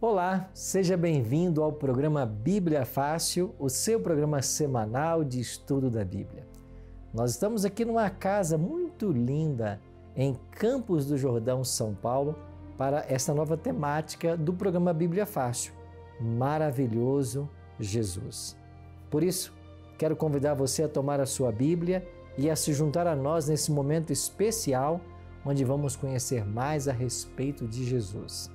Olá, seja bem-vindo ao programa Bíblia Fácil, o seu programa semanal de estudo da Bíblia. Nós estamos aqui numa casa muito linda em Campos do Jordão, São Paulo, para essa nova temática do programa Bíblia Fácil, Maravilhoso Jesus. Por isso, quero convidar você a tomar a sua Bíblia e a se juntar a nós nesse momento especial, onde vamos conhecer mais a respeito de Jesus.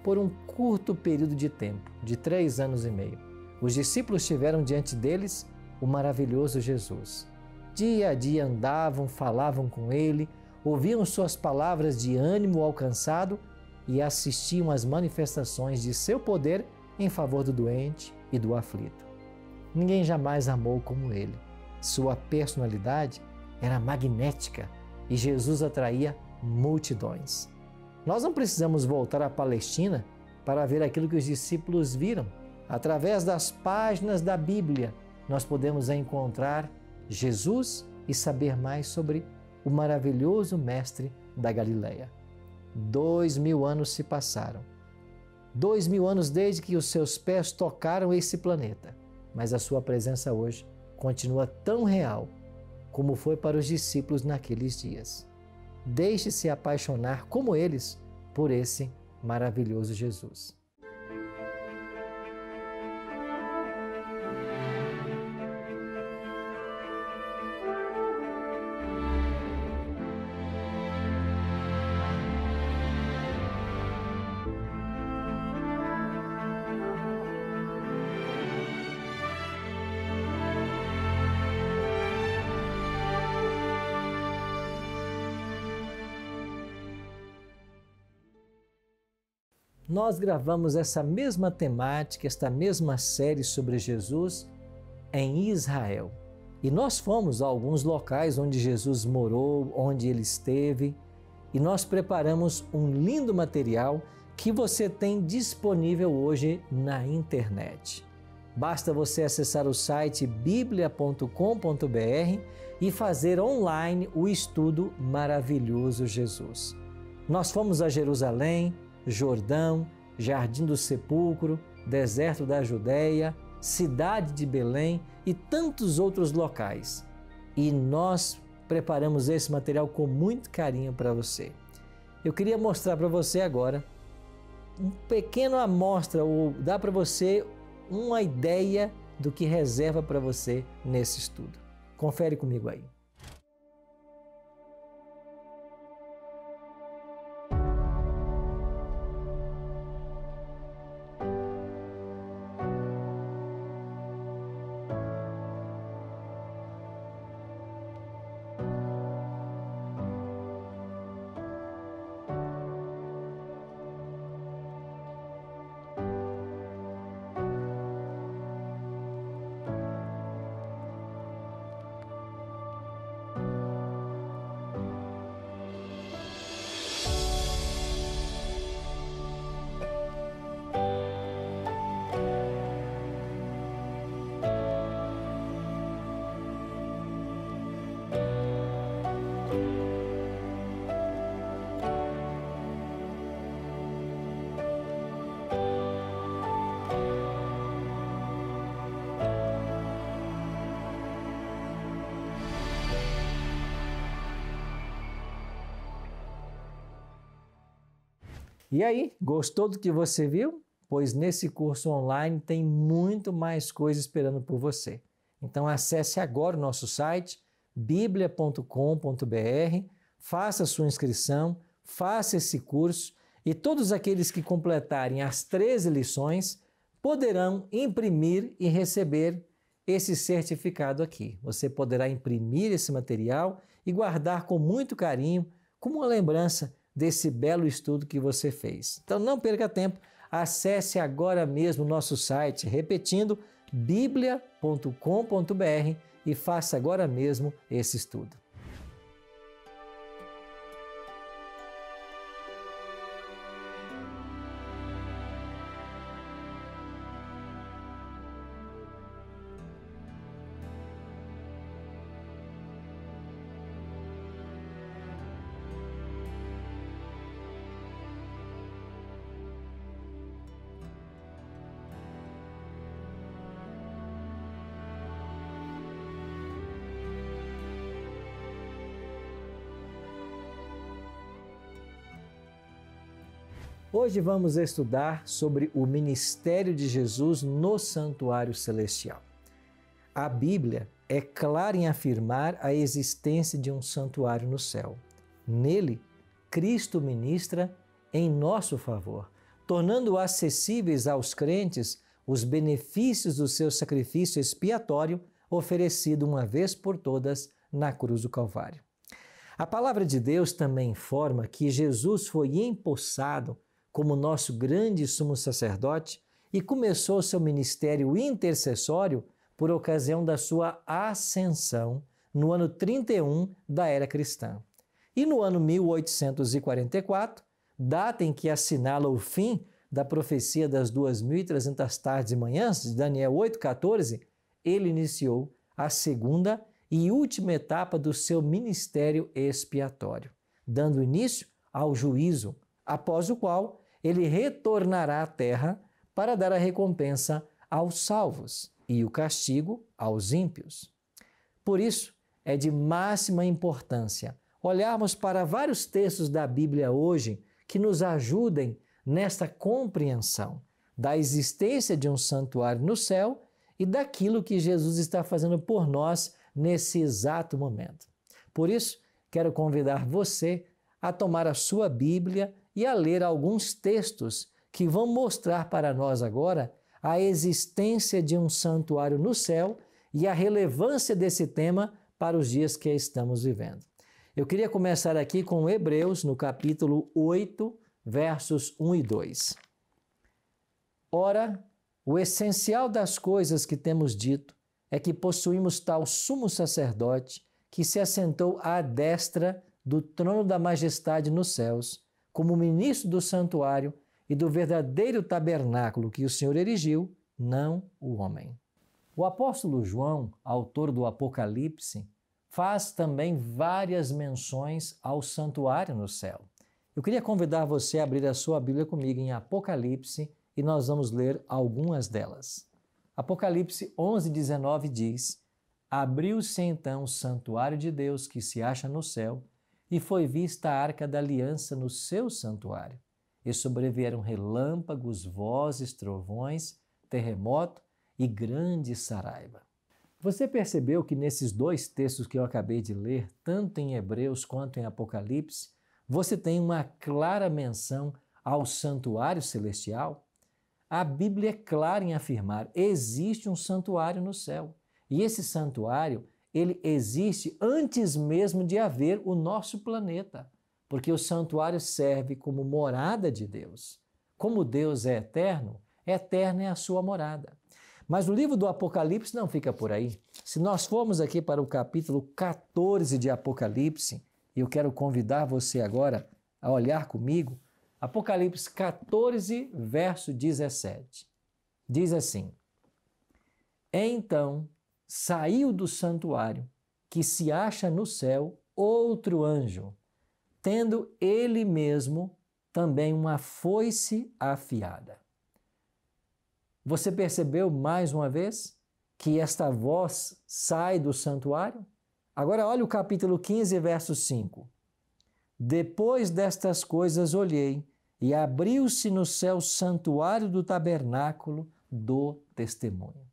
Por um curto período de tempo, de 3 anos e meio, os discípulos tiveram diante deles o maravilhoso Jesus. Dia a dia andavam, falavam com ele, ouviam suas palavras de ânimo alcançado e assistiam às manifestações de seu poder em favor do doente e do aflito. Ninguém jamais amou como ele. Sua personalidade era magnética e Jesus atraía multidões. Nós não precisamos voltar à Palestina para ver aquilo que os discípulos viram. Através das páginas da Bíblia, nós podemos encontrar Jesus e saber mais sobre o maravilhoso Mestre da Galileia. 2000 anos se passaram. 2000 anos desde que os seus pés tocaram esse planeta, mas a sua presença hoje continua tão real como foi para os discípulos naqueles dias. Deixe-se apaixonar como eles por esse maravilhoso Jesus. Nós gravamos essa mesma temática, esta mesma série sobre Jesus em Israel. E nós fomos a alguns locais onde Jesus morou, onde ele esteve, e nós preparamos um lindo material que você tem disponível hoje na internet. Basta você acessar o site biblia.com.br e fazer online o estudo Maravilhoso Jesus. Nós fomos a Jerusalém, Jordão, Jardim do Sepulcro, Deserto da Judéia, Cidade de Belém e tantos outros locais. E nós preparamos esse material com muito carinho para você. Eu queria mostrar para você agora um pequeno amostra, ou dar para você uma ideia do que reserva para você nesse estudo. Confere comigo aí. E aí, gostou do que você viu? Pois nesse curso online tem muito mais coisa esperando por você. Então acesse agora o nosso site biblia.com.br, faça sua inscrição, faça esse curso e todos aqueles que completarem as 13 lições poderão imprimir e receber esse certificado aqui. Você poderá imprimir esse material e guardar com muito carinho como uma lembrança desse belo estudo que você fez. Então não perca tempo, acesse agora mesmo o nosso site, repetindo, biblia.com.br e faça agora mesmo esse estudo. Hoje vamos estudar sobre o ministério de Jesus no santuário celestial. A Bíblia é clara em afirmar a existência de um santuário no céu. Nele, Cristo ministra em nosso favor, tornando acessíveis aos crentes os benefícios do seu sacrifício expiatório oferecido uma vez por todas na cruz do Calvário. A palavra de Deus também informa que Jesus foi empossado como nosso grande sumo sacerdote e começou seu ministério intercessório por ocasião da sua ascensão no ano 31 da era cristã. E no ano 1844, data em que assinala o fim da profecia das 2.300 tardes e manhãs, de Daniel 8,14, ele iniciou a segunda e última etapa do seu ministério expiatório, dando início ao juízo, após o qual ele retornará à terra para dar a recompensa aos salvos e o castigo aos ímpios. Por isso, é de máxima importância olharmos para vários textos da Bíblia hoje que nos ajudem nesta compreensão da existência de um santuário no céu e daquilo que Jesus está fazendo por nós nesse exato momento. Por isso, quero convidar você a tomar a sua Bíblia e a ler alguns textos que vão mostrar para nós agora a existência de um santuário no céu e a relevância desse tema para os dias que estamos vivendo. Eu queria começar aqui com Hebreus, no capítulo 8, versos 1 e 2. Ora, o essencial das coisas que temos dito é que possuímos tal sumo sacerdote que se assentou à destra do trono da majestade nos céus, como ministro do santuário e do verdadeiro tabernáculo que o Senhor erigiu, não o homem. O apóstolo João, autor do Apocalipse, faz também várias menções ao santuário no céu. Eu queria convidar você a abrir a sua Bíblia comigo em Apocalipse e nós vamos ler algumas delas. Apocalipse 11:19 diz: Abriu-se então o santuário de Deus que se acha no céu, e foi vista a arca da aliança no seu santuário. E sobrevieram relâmpagos, vozes, trovões, terremoto e grande saraiva. Você percebeu que nesses dois textos que eu acabei de ler, tanto em Hebreus quanto em Apocalipse, você tem uma clara menção ao santuário celestial? A Bíblia é clara em afirmar: existe um santuário no céu. E esse santuário, ele existe antes mesmo de haver o nosso planeta, porque o santuário serve como morada de Deus. Como Deus é eterno, eterna é a sua morada. Mas o livro do Apocalipse não fica por aí. Se nós formos aqui para o capítulo 14 de Apocalipse, e eu quero convidar você agora a olhar comigo, Apocalipse 14, verso 17. Diz assim: Então saiu do santuário, que se acha no céu, outro anjo, tendo ele mesmo também uma foice afiada. Você percebeu mais uma vez que esta voz sai do santuário? Agora olha o capítulo 15, verso 5. Depois destas coisas olhei, e abriu-se no céu o santuário do tabernáculo do testemunho.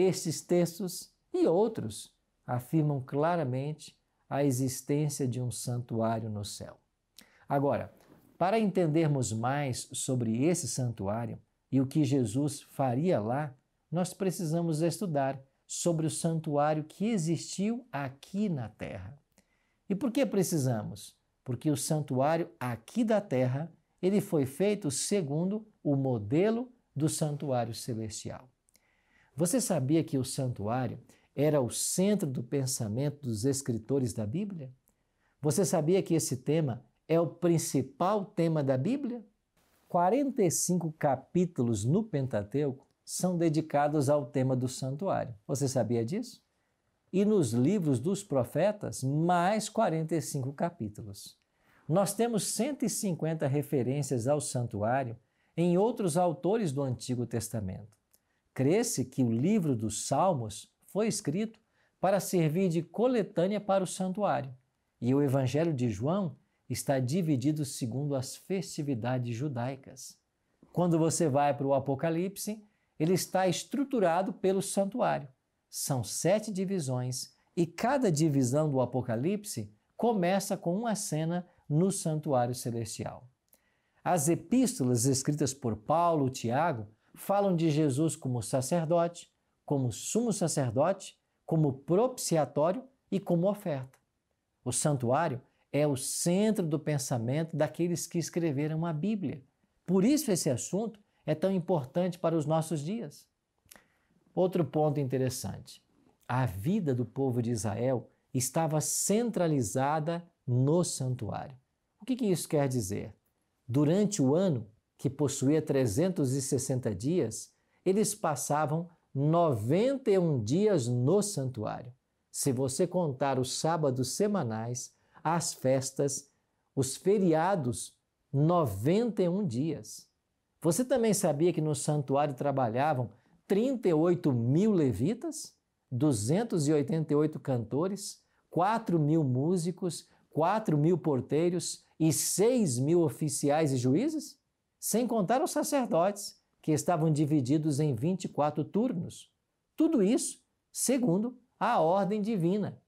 Estes textos e outros afirmam claramente a existência de um santuário no céu. Agora, para entendermos mais sobre esse santuário e o que Jesus faria lá, nós precisamos estudar sobre o santuário que existiu aqui na terra. E por que precisamos? Porque o santuário aqui da terra, ele foi feito segundo o modelo do santuário celestial. Você sabia que o santuário era o centro do pensamento dos escritores da Bíblia? Você sabia que esse tema é o principal tema da Bíblia? 45 capítulos no Pentateuco são dedicados ao tema do santuário. Você sabia disso? E nos livros dos profetas, mais 45 capítulos. Nós temos 150 referências ao santuário em outros autores do Antigo Testamento. Crê-se que o livro dos Salmos foi escrito para servir de coletânea para o santuário. E o Evangelho de João está dividido segundo as festividades judaicas. Quando você vai para o Apocalipse, ele está estruturado pelo santuário. São 7 divisões e cada divisão do Apocalipse começa com uma cena no santuário celestial. As epístolas escritas por Paulo e Tiago falam de Jesus como sacerdote, como sumo sacerdote, como propiciatório e como oferta. O santuário é o centro do pensamento daqueles que escreveram a Bíblia. Por isso esse assunto é tão importante para os nossos dias. Outro ponto interessante. A vida do povo de Israel estava centralizada no santuário. O que isso quer dizer? Durante o ano, que possuía 360 dias, eles passavam 91 dias no santuário. Se você contar os sábados semanais, as festas, os feriados, 91 dias. Você também sabia que no santuário trabalhavam 38 mil levitas, 288 cantores, 4 mil músicos, 4 mil porteiros e 6 mil oficiais e juízes? Sem contar os sacerdotes, que estavam divididos em 24 turnos. Tudo isso segundo a ordem divina.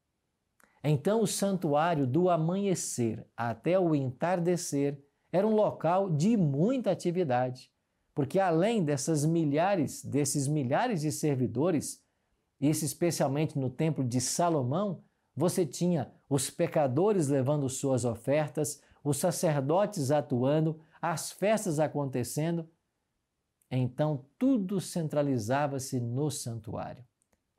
Então, o santuário, do amanhecer até o entardecer, era um local de muita atividade, porque além desses milhares de servidores, isso especialmente no templo de Salomão, você tinha os pecadores levando suas ofertas, os sacerdotes atuando, as festas acontecendo. Então, tudo centralizava-se no santuário.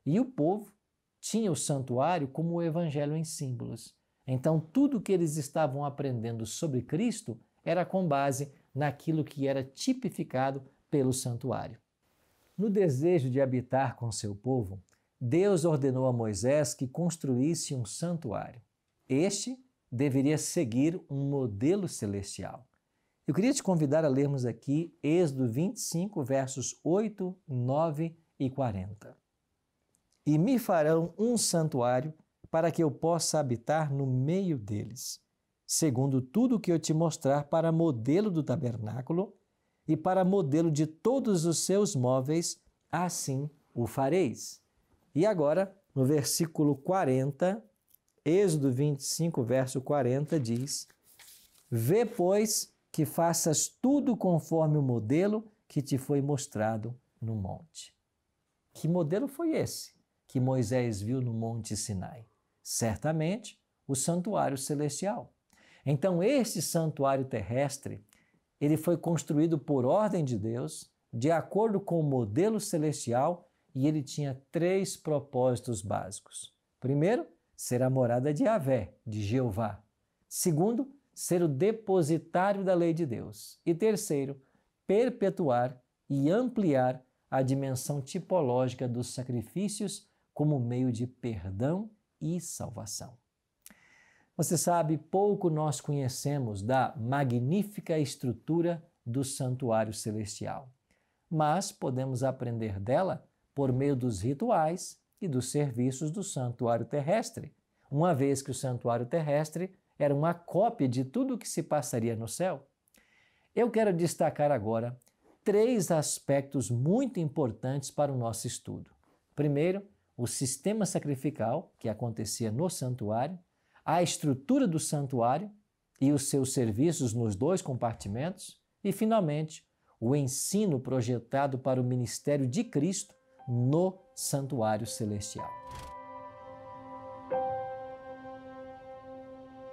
E o povo tinha o santuário como o evangelho em símbolos. Então, tudo que eles estavam aprendendo sobre Cristo era com base naquilo que era tipificado pelo santuário. No desejo de habitar com seu povo, Deus ordenou a Moisés que construísse um santuário. Este deveria seguir um modelo celestial. Eu queria te convidar a lermos aqui Êxodo 25, versos 8, 9 e 40. E me farão um santuário para que eu possa habitar no meio deles, segundo tudo que eu te mostrar para modelo do tabernáculo e para modelo de todos os seus móveis, assim o fareis. E agora, no versículo 40, Êxodo 25, verso 40, diz: Vê, pois, que faças tudo conforme o modelo que te foi mostrado no monte. Que modelo foi esse que Moisés viu no Monte Sinai? Certamente, o santuário celestial. Então, este santuário terrestre, ele foi construído por ordem de Deus, de acordo com o modelo celestial, e ele tinha 3 propósitos básicos. Primeiro, ser a morada de Yahvé, de Jeová. Segundo, ser o depositário da lei de Deus. E terceiro, perpetuar e ampliar a dimensão tipológica dos sacrifícios como meio de perdão e salvação. Você sabe, pouco nós conhecemos da magnífica estrutura do santuário celestial, mas podemos aprender dela por meio dos rituais e dos serviços do santuário terrestre, uma vez que o santuário terrestre era uma cópia de tudo o que se passaria no céu. Eu quero destacar agora 3 aspectos muito importantes para o nosso estudo. Primeiro, o sistema sacrificial que acontecia no santuário, a estrutura do santuário e os seus serviços nos 2 compartimentos e, finalmente, o ensino projetado para o ministério de Cristo no santuário celestial.